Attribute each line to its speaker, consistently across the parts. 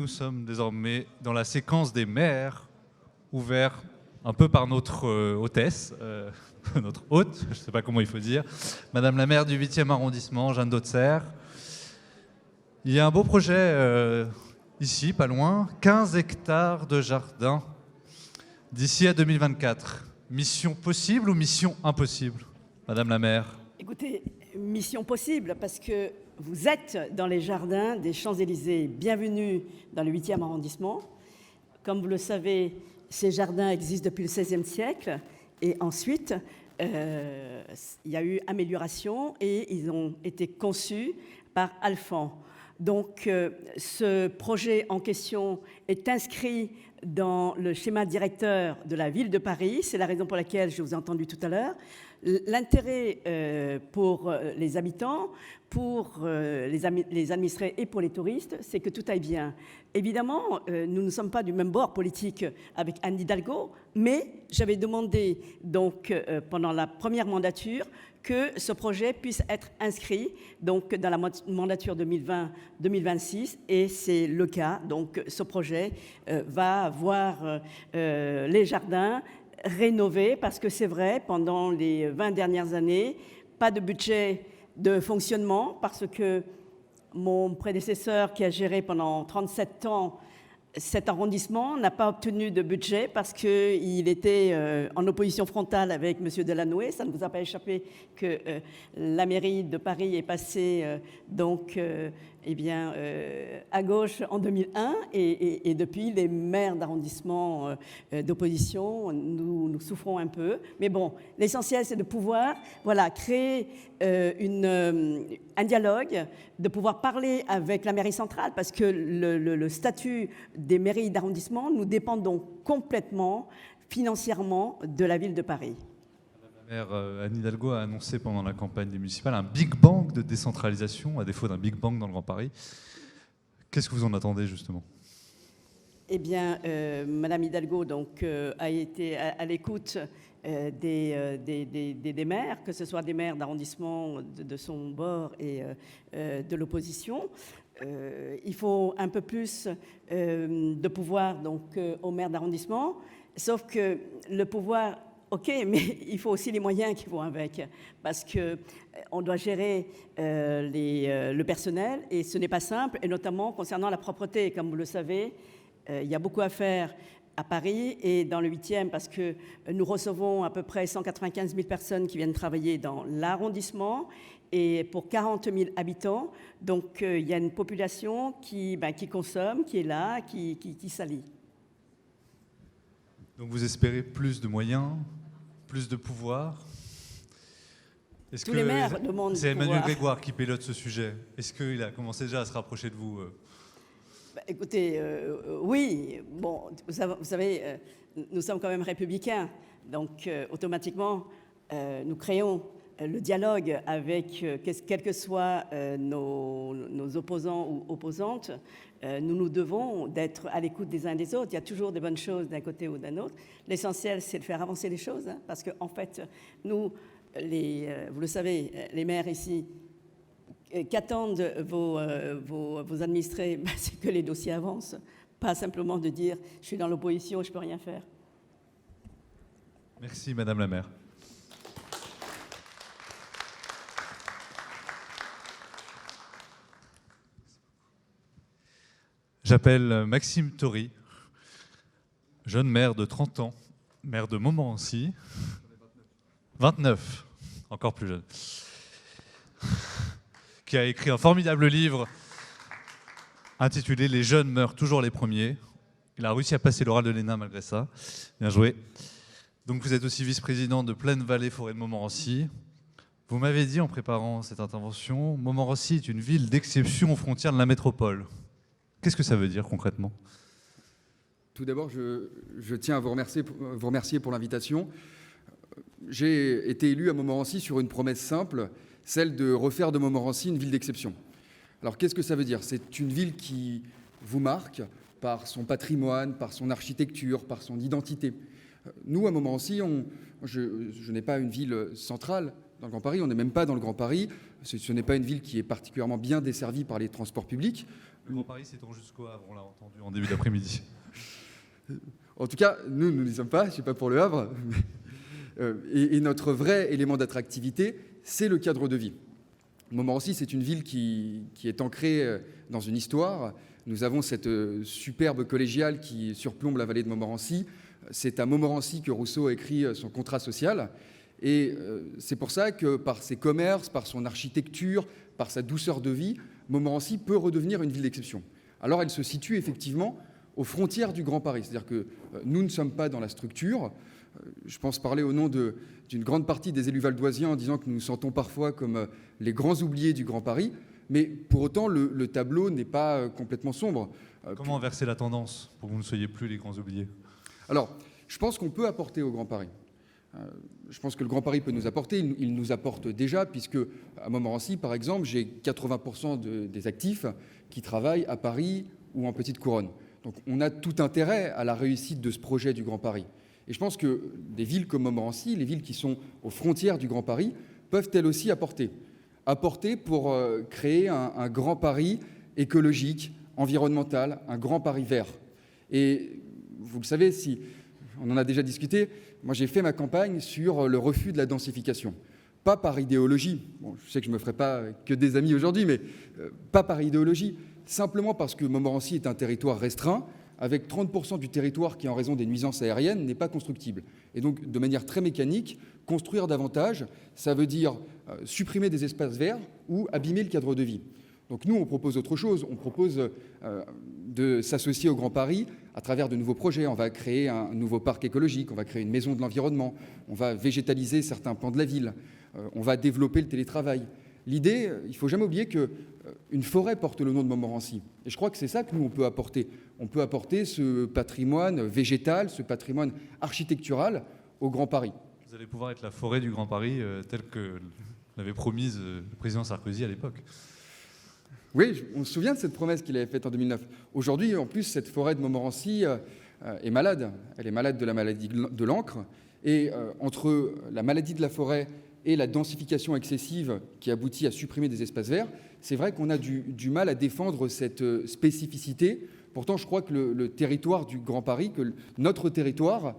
Speaker 1: nous sommes désormais dans la séquence des maires, ouvert un peu par notre hôtesse, notre hôte, je ne sais pas comment il faut dire, Madame la maire du 8e arrondissement, Jeanne Dautzer. Il y a un beau projet ici, pas loin, 15 hectares de jardin d'ici à 2024. Mission possible ou mission impossible, Madame la maire?
Speaker 2: Écoutez, mission possible parce que vous êtes dans les jardins des Champs-Élysées. Bienvenue dans le 8e arrondissement. Comme vous le savez, ces jardins existent depuis le XVIe siècle et ensuite, il y a eu amélioration et ils ont été conçus par Alphand. Donc, ce projet en question est inscrit dans le schéma directeur de la ville de Paris. C'est la raison pour laquelle je vous ai entendu tout à l'heure. L'intérêt pour les habitants, pour les administrés et pour les touristes, c'est que tout aille bien. Évidemment, nous ne sommes pas du même bord politique avec Anne Hidalgo, mais j'avais demandé donc pendant la première mandature que ce projet puisse être inscrit donc dans la mandature 2020-2026 et c'est le cas. Donc ce projet va voir les jardins rénovés parce que c'est vrai, pendant les 20 dernières années, pas de budget de fonctionnement parce que mon prédécesseur qui a géré pendant 37 ans cet arrondissement n'a pas obtenu de budget parce qu'il était en opposition frontale avec M. Delanoë. Ça ne vous a pas échappé que la mairie de Paris est passée à gauche en 2001 et depuis, les maires d'arrondissement d'opposition, nous souffrons un peu. Mais bon, l'essentiel, c'est de pouvoir créer un dialogue, de pouvoir parler avec la mairie centrale parce que le statut des mairies d'arrondissement, nous dépendons complètement financièrement de la ville de Paris.
Speaker 1: La maire Anne Hidalgo a annoncé pendant la campagne des municipales un Big Bang de décentralisation, à défaut d'un Big Bang dans le Grand Paris. Qu'est-ce que vous en attendez justement?
Speaker 2: Eh bien, Madame Hidalgo a été à l'écoute des maires, que ce soit des maires d'arrondissement de son bord et de l'opposition. Il faut un peu plus de pouvoir aux maires d'arrondissement, sauf que le pouvoir, ok, mais il faut aussi les moyens qui vont avec, parce qu'on doit gérer le personnel et ce n'est pas simple, et notamment concernant la propreté, comme vous le savez, il y a beaucoup à faire à Paris et dans le 8e parce que nous recevons à peu près 195 000 personnes qui viennent travailler dans l'arrondissement et pour 40 000 habitants. Donc il y a une population qui consomme, qui est là, qui s'allie.
Speaker 1: Donc vous espérez plus de moyens, plus de pouvoir?
Speaker 2: Tous les maires demandent
Speaker 1: c'est Emmanuel Grégoire qui pilote ce sujet. Est-ce qu'il a commencé déjà à se rapprocher de vous?
Speaker 2: Écoutez, oui, bon, vous savez, nous sommes quand même républicains, donc automatiquement, nous créons le dialogue avec, quels que soient nos opposants ou opposantes, nous devons d'être à l'écoute des uns et des autres. Il y a toujours des bonnes choses d'un côté ou d'un autre. L'essentiel, c'est de faire avancer les choses, hein, parce qu'en fait, nous, vous le savez, les maires ici, qu'attendent vos administrés, c'est que les dossiers avancent, pas simplement de dire « je suis dans l'opposition, je ne peux rien faire ».
Speaker 1: Merci Madame la maire. J'appelle Maxime Tory, jeune maire de 30 ans, maire de Montmorency. 29, encore plus jeune. Qui a écrit un formidable livre intitulé « Les jeunes meurent toujours les premiers ». Il a réussi à passer l'oral de l'ENA malgré ça. Bien joué. Donc vous êtes aussi vice-président de Plaine Vallée Forêt de Montmorency. Vous m'avez dit en préparant cette intervention, Montmorency est une ville d'exception aux frontières de la métropole. Qu'est-ce que ça veut dire concrètement?
Speaker 3: Tout d'abord, je tiens à vous remercier pour l'invitation. J'ai été élu à Montmorency sur une promesse simple, celle de refaire de Montmorency une ville d'exception. Alors qu'est-ce que ça veut dire? C'est une ville qui vous marque par son patrimoine, par son architecture, par son identité. Nous, à Montmorency, je n'ai pas une ville centrale dans le Grand Paris, on n'est même pas dans le Grand Paris. Ce n'est pas une ville qui est particulièrement bien desservie par les transports publics.
Speaker 1: Le Grand Paris s'étend jusqu'au Havre, on l'a entendu en début d'après-midi.
Speaker 3: En tout cas, nous n'y sommes pas, je ne suis pas pour le Havre. Et notre vrai élément d'attractivité, c'est le cadre de vie. Montmorency, c'est une ville qui est ancrée dans une histoire. Nous avons cette superbe collégiale qui surplombe la vallée de Montmorency. C'est à Montmorency que Rousseau a écrit son contrat social. Et c'est pour ça que par ses commerces, par son architecture, par sa douceur de vie, Montmorency peut redevenir une ville d'exception. Alors elle se situe effectivement aux frontières du Grand Paris. C'est-à-dire que nous ne sommes pas dans la structure. Je pense parler au nom d'une grande partie des élus valdoisiens en disant que nous nous sentons parfois comme les grands oubliés du Grand Paris. Mais pour autant, le tableau n'est pas complètement sombre.
Speaker 1: Comment inverser la tendance pour que vous ne soyez plus les grands oubliés?
Speaker 3: Alors, je pense qu'on peut apporter au Grand Paris. Je pense que le Grand Paris peut nous apporter. Il nous apporte déjà, puisque à Montmorency, par exemple, j'ai 80% des actifs qui travaillent à Paris ou en Petite Couronne. Donc on a tout intérêt à la réussite de ce projet du Grand Paris. Et je pense que des villes comme Montmorency, les villes qui sont aux frontières du Grand Paris, peuvent elles aussi apporter pour créer un Grand Paris écologique, environnemental, un Grand Paris vert. Et vous le savez, si on en a déjà discuté, moi j'ai fait ma campagne sur le refus de la densification. Pas par idéologie, bon, je sais que je ne me ferai pas que des amis aujourd'hui, mais pas par idéologie, simplement parce que Montmorency est un territoire restreint, avec 30% du territoire qui, en raison des nuisances aériennes, n'est pas constructible. Et donc, de manière très mécanique, construire davantage, ça veut dire supprimer des espaces verts ou abîmer le cadre de vie. Donc nous, on propose autre chose. On propose de s'associer au Grand Paris à travers de nouveaux projets. On va créer un nouveau parc écologique, on va créer une maison de l'environnement, on va végétaliser certains pans de la ville, on va développer le télétravail. L'idée, il ne faut jamais oublier qu'une forêt porte le nom de Montmorency. Et je crois que c'est ça que nous, on peut apporter. On peut apporter ce patrimoine végétal, ce patrimoine architectural au Grand Paris.
Speaker 1: Vous allez pouvoir être la forêt du Grand Paris, telle que l'avait promise le président Sarkozy à l'époque.
Speaker 3: Oui, on se souvient de cette promesse qu'il avait faite en 2009. Aujourd'hui, en plus, cette forêt de Montmorency est malade. Elle est malade de la maladie de l'encre. Et entre la maladie de la forêt et la densification excessive qui aboutit à supprimer des espaces verts, c'est vrai qu'on a du mal à défendre cette spécificité. Pourtant, je crois que le territoire du Grand Paris, que notre territoire,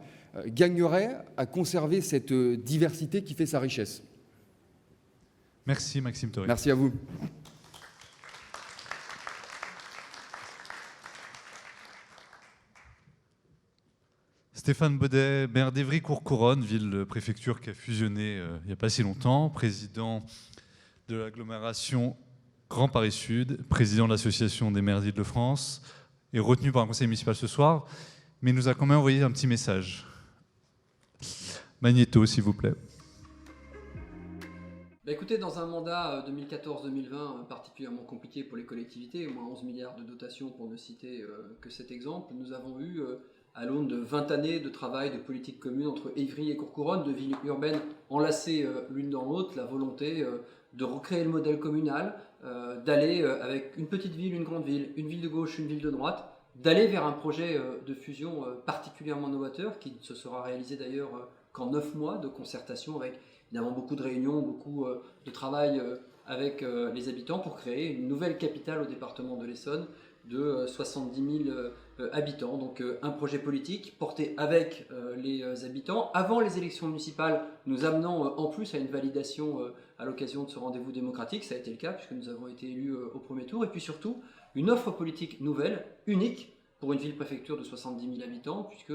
Speaker 3: gagnerait à conserver cette diversité qui fait sa richesse.
Speaker 1: Merci Maxime Thoré.
Speaker 3: Merci à vous.
Speaker 1: Stéphane Baudet, maire d'Évry-Courcouronnes, ville-préfecture qui a fusionné il n'y a pas si longtemps, président de l'agglomération Grand Paris Sud, président de l'association des maires d'Île-de-France, est retenu par un conseil municipal ce soir, mais il nous a quand même envoyé un petit message. Magnéto, s'il vous plaît.
Speaker 4: Écoutez, dans un mandat 2014-2020 particulièrement compliqué pour les collectivités, au moins 11 milliards de dotations pour ne citer que cet exemple, nous avons eu, à l'aune de 20 années de travail de politique commune entre Évry et Courcouronnes, de villes urbaines enlacées l'une dans l'autre, la volonté de recréer le modèle communal, d'aller avec une petite ville, une grande ville, une ville de gauche, une ville de droite, d'aller vers un projet de fusion particulièrement novateur qui ne se sera réalisé d'ailleurs qu'en 9 mois de concertation avec évidemment beaucoup de réunions, beaucoup de travail avec les habitants pour créer une nouvelle capitale au département de l'Essonne de 70 000 habitants. Donc un projet politique porté avec les habitants avant les élections municipales, nous amenant en plus à une validation à l'occasion de ce rendez-vous démocratique. Ça a été le cas puisque nous avons été élus au premier tour. Et puis surtout, une offre politique nouvelle, unique, pour une ville-préfecture de 70 000 habitants, puisque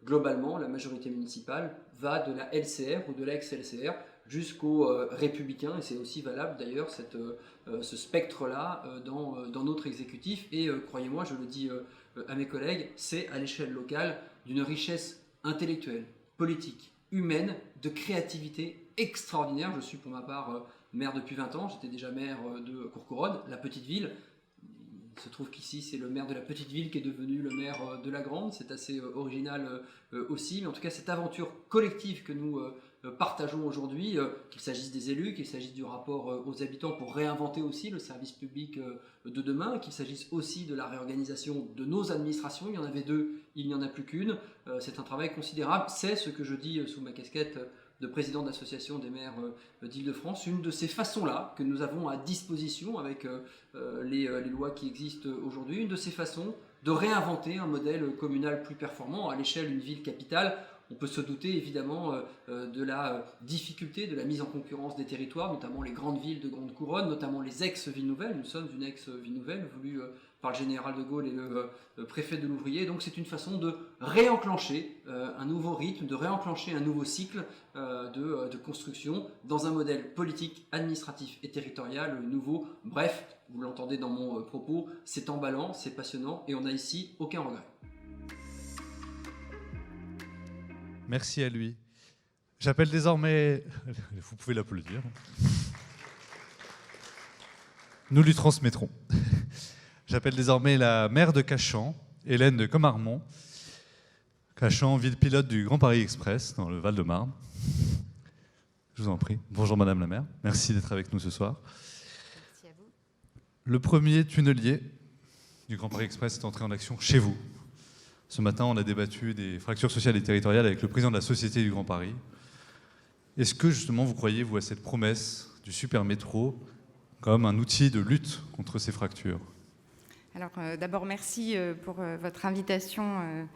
Speaker 4: globalement, la majorité municipale va de la LCR ou de la ex-LCR jusqu'aux Républicains, et c'est aussi valable d'ailleurs ce spectre-là dans notre exécutif. Et croyez-moi, je le dis à mes collègues, c'est à l'échelle locale d'une richesse intellectuelle, politique, humaine, de créativité extraordinaire. Je suis pour ma part maire depuis 20 ans, j'étais déjà maire de Courcouronnes, la petite ville. Il se trouve qu'ici, c'est le maire de la petite ville qui est devenu le maire de la grande. C'est assez original aussi. Mais en tout cas, cette aventure collective que nous partageons aujourd'hui, qu'il s'agisse des élus, qu'il s'agisse du rapport aux habitants pour réinventer aussi le service public de demain, qu'il s'agisse aussi de la réorganisation de nos administrations. Il y en avait 2, il n'y en a plus qu'une. C'est un travail considérable. C'est ce que je dis sous ma casquette de président d'association des maires d'Île-de-France, une de ces façons-là que nous avons à disposition avec les lois qui existent aujourd'hui, une de ces façons de réinventer un modèle communal plus performant à l'échelle d'une ville capitale. On peut se douter évidemment de la difficulté de la mise en concurrence des territoires, notamment les grandes villes de grande couronne, notamment les ex-villes nouvelles. Nous sommes une ex-ville nouvelle voulue par le général de Gaulle et le préfet de l'Ouvrier. Donc c'est une façon de réenclencher un nouveau rythme, de réenclencher un nouveau cycle de construction dans un modèle politique, administratif et territorial nouveau. Bref, vous l'entendez dans mon propos, c'est emballant, c'est passionnant et on n'a ici aucun regret.
Speaker 1: Merci à lui. J'appelle désormais... Vous pouvez l'applaudir. Nous lui transmettrons. J'appelle désormais la maire de Cachan, Hélène de Commarmont. Cachan, ville pilote du Grand Paris Express, dans le Val-de-Marne. Je vous en prie. Bonjour Madame la maire. Merci d'être avec nous ce soir.
Speaker 5: Merci à vous.
Speaker 1: Le premier tunnelier du Grand Paris Express est entré en action chez vous. Ce matin, on a débattu des fractures sociales et territoriales avec le président de la Société du Grand Paris. Est-ce que, justement, vous croyez, vous, à cette promesse du super métro comme un outil de lutte contre ces fractures ?
Speaker 5: Alors, d'abord, merci pour votre invitation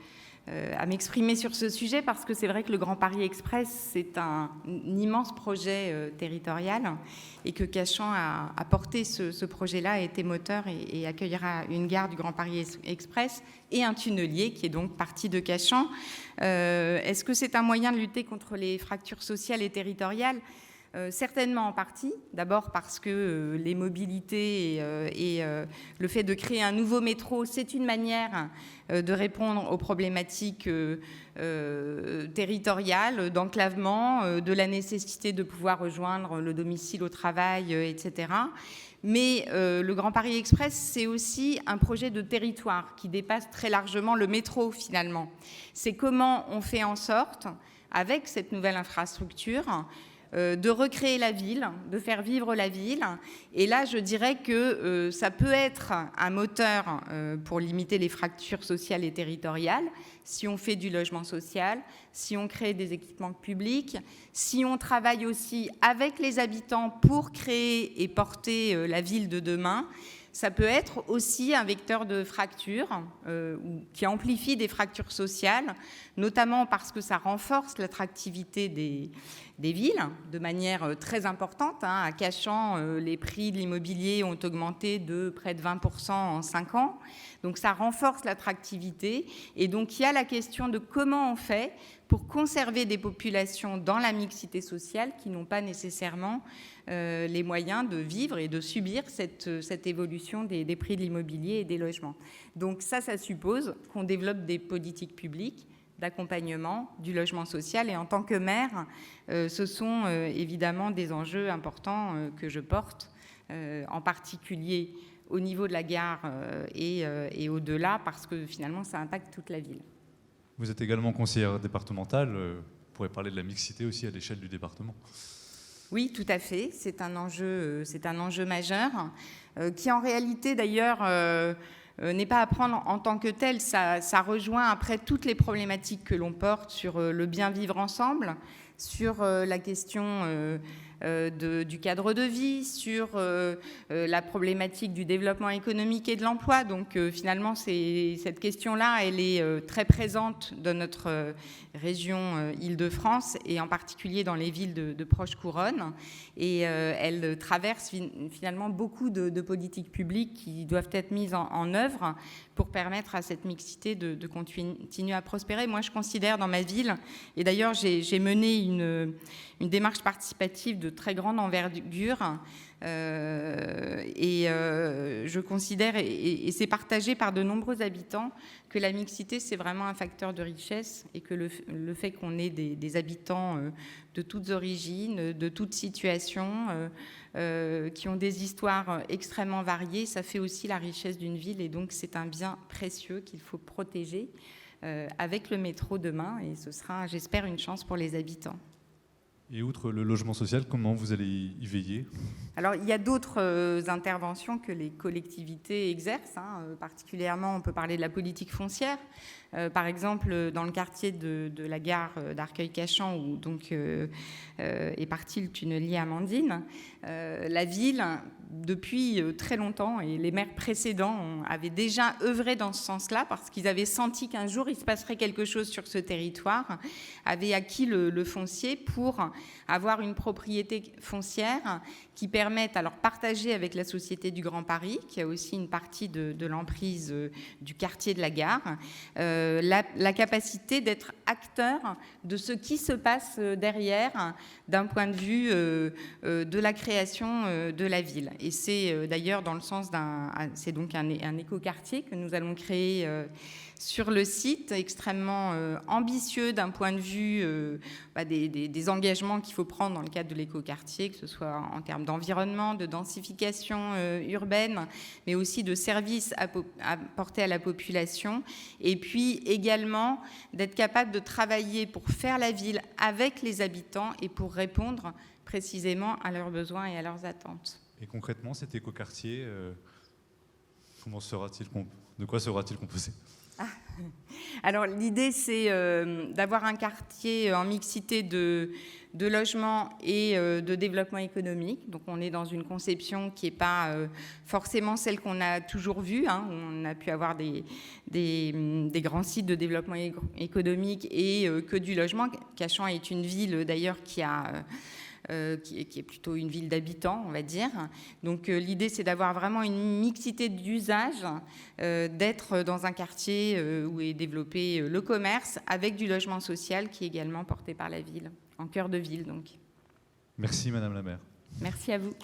Speaker 5: à m'exprimer sur ce sujet, parce que c'est vrai que le Grand Paris Express, c'est un immense projet territorial et que Cachan a porté ce projet-là, a été moteur et accueillera une gare du Grand Paris Express et un tunnelier qui est donc parti de Cachan. Est-ce que c'est un moyen de lutter contre les fractures sociales et territoriales ? Certainement en partie, d'abord parce que les mobilités et le fait de créer un nouveau métro, c'est une manière de répondre aux problématiques territoriales, d'enclavement, de la nécessité de pouvoir rejoindre le domicile au travail, etc. Mais le Grand Paris Express, c'est aussi un projet de territoire qui dépasse très largement le métro finalement. C'est comment on fait en sorte, avec cette nouvelle infrastructure, de recréer la ville, de faire vivre la ville. Et là, je dirais que ça peut être un moteur pour limiter les fractures sociales et territoriales, si on fait du logement social, si on crée des équipements publics, si on travaille aussi avec les habitants pour créer et porter la ville de demain. Ça peut être aussi un vecteur de fracture qui amplifie des fractures sociales, notamment parce que ça renforce l'attractivité des villes de manière très importante. À Cachan, les prix de l'immobilier ont augmenté de près de 20% en 5 ans. Donc ça renforce l'attractivité. Et donc il y a la question de comment on fait pour conserver des populations dans la mixité sociale qui n'ont pas nécessairement les moyens de vivre et de subir cette évolution des prix de l'immobilier et des logements. Donc ça suppose qu'on développe des politiques publiques d'accompagnement du logement social. Et en tant que maire, ce sont évidemment des enjeux importants que je porte, en particulier au niveau de la gare et au-delà, parce que finalement, ça impacte toute la ville.
Speaker 1: Vous êtes également conseillère départementale. Vous pourrez parler de la mixité aussi à l'échelle du département.
Speaker 5: Oui, tout à fait. C'est un enjeu majeur qui, en réalité, d'ailleurs, n'est pas à prendre en tant que tel. Ça rejoint après toutes les problématiques que l'on porte sur le bien vivre ensemble, sur la question du cadre de vie, sur la problématique du développement économique et de l'emploi. Donc finalement, cette question-là, elle est très présente dans notre région Île-de-France et en particulier dans les villes de proche couronne. Et elle traverse finalement beaucoup de politiques publiques qui doivent être mises en œuvre pour permettre à cette mixité de continuer à prospérer. Moi, je considère dans ma ville, et d'ailleurs j'ai mené une démarche participative de très grande envergure, je considère, et c'est partagé par de nombreux habitants, que la mixité, c'est vraiment un facteur de richesse et que le fait qu'on ait des habitants de toutes origines, de toutes situations, qui ont des histoires extrêmement variées, ça fait aussi la richesse d'une ville et donc c'est un bien précieux qu'il faut protéger avec le métro demain et ce sera, j'espère, une chance pour les habitants.
Speaker 1: Et outre le logement social, comment vous allez y veiller?
Speaker 5: Alors, il y a d'autres interventions que les collectivités exercent, particulièrement, on peut parler de la politique foncière. Par exemple, dans le quartier de la gare d'Arcueil-Cachan, où donc est partie le tunnelier Amandine, la ville, depuis très longtemps, et les maires précédents avaient déjà œuvré dans ce sens-là, parce qu'ils avaient senti qu'un jour, il se passerait quelque chose sur ce territoire, avaient acquis le foncier pour avoir une propriété foncière qui permette, alors partagée avec la Société du Grand Paris, qui a aussi une partie de l'emprise du quartier de la gare, la capacité d'être acteur de ce qui se passe derrière d'un point de vue de la création de la ville. Et c'est d'ailleurs dans le sens c'est donc un écoquartier que nous allons créer sur le site, extrêmement ambitieux d'un point de vue des engagements qu'il faut prendre dans le cadre de l'écoquartier, que ce soit en termes d'environnement, de densification urbaine, mais aussi de services apportés à la population, et puis également d'être capable de travailler pour faire la ville avec les habitants et pour répondre précisément à leurs besoins et à leurs attentes.
Speaker 1: Et concrètement, cet écoquartier, de quoi sera-t-il composé?
Speaker 5: Alors l'idée, c'est d'avoir un quartier en mixité de logement et de développement économique. Donc on est dans une conception qui n'est pas forcément celle qu'on a toujours vue. On a pu avoir des grands sites de développement économique et que du logement. Cachan est une ville d'ailleurs qui est plutôt une ville d'habitants, on va dire. Donc l'idée, c'est d'avoir vraiment une mixité d'usages, d'être dans un quartier où est développé le commerce, avec du logement social qui est également porté par la ville, en cœur de ville donc.
Speaker 1: Merci Madame la maire.
Speaker 5: Merci à vous.